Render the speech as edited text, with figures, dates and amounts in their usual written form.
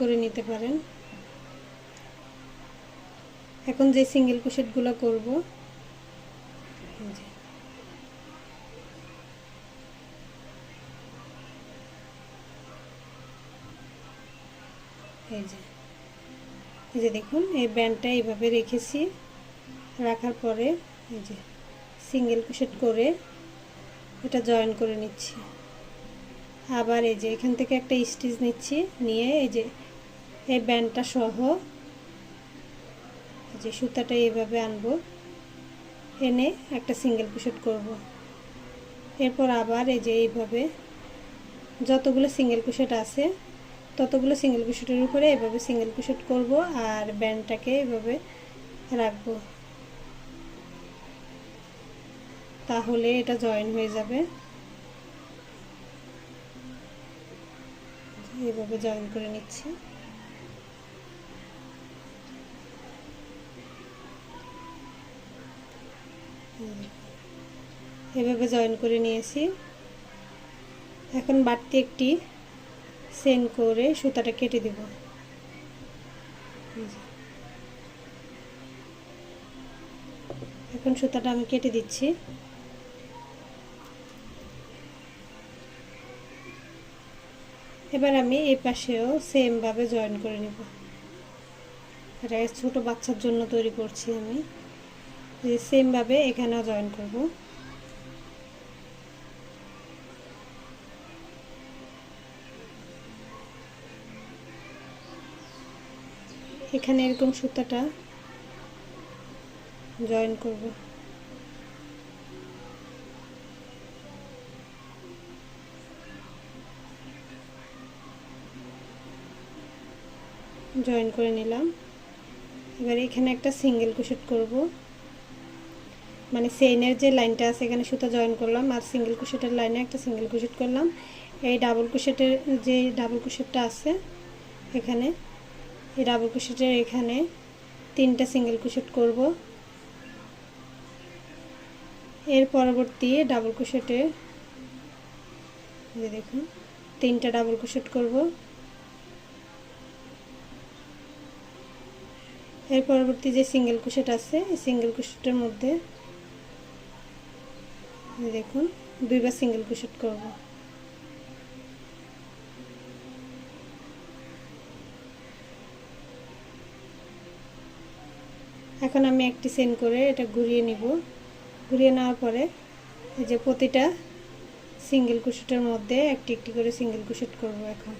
করে নিতে পারেন। এখন যে সিঙ্গেল ক্রোশেটগুলো করব, এই যে দেখুন এই ব্যান্ডটা এইভাবে রেখেছি, রাখার পরে এই যে সিঙ্গেল ক্রোশেট করে এটা জয়েন করে নিচ্ছি। আবার এই যে এখান থেকে একটা স্টিচ নিচ্ছি, নিয়ে এই যে এই ব্যান্ডটা সহ যে সুতাটা এইভাবে আনবো, এনে একটা সিঙ্গেল ক্রোশেট করব। এরপর আবার এই যে এইভাবে যতগুলো সিঙ্গেল ক্রোশেট আছে ততগুলো সিঙ্গেল ক্রোশেটের উপরে এইভাবে সিঙ্গেল ক্রোশেট করব আর ব্যান্ডটাকে এইভাবে রাখবো, তাহলে এটা জয়েন হয়ে যাবে। এইভাবে জয়েন করে নিচ্ছি। এভাবে জয়েন করে নিয়েছি। এখন বাড়তি একটি চেইন করে সুতাটা কেটে দেব। এখন সুতাটা আমি কেটে দিচ্ছি। এবার আমি এই পাশেও সেম ভাবে জয়েন করে নেব। এটা ছোট বাচ্চার জন্য তৈরি করছি আমি, সেম ভাবে এখানেও জয়েন করব। এখানে এরকম সুতাটা জয়েন করব। জয়েন করে নিলাম। এবার এখানে একটা সিঙ্গেল ক্রোশেট করব, মানে চেইনের যে লাইনটা আছে এখানে সুতা জয়েন করলাম আর সিঙ্গেল ক্রোশেটের লাইনে একটা সিঙ্গেল ক্রোশেট করলাম। এই ডাবল ক্রোশেটের যে ডাবল ক্রোশেটটা আছে এখানে, এই ডাবল ক্রোশেটের এখানে 3টা সিঙ্গেল ক্রোশেট করব। এর পরবর্তী ডাবল ক্রোশেটে দেখুন 3টা ডাবল ক্রোশেট করব। এর পরবর্তী যে সিঙ্গেল ক্রোশেট আছে এই সিঙ্গেল ক্রোশেটের মধ্যে দেখুন 2বার সিঙ্গেল ক্রোশেট করব। এখন আমি একটি চেইন করে এটা ঘুরিয়ে নিব। ঘুরিয়ে নেওয়ার পরে এই যে প্রতিটা সিঙ্গেল ক্রোশেটের মধ্যে একটি একটি করে সিঙ্গেল ক্রোশেট করব। এখন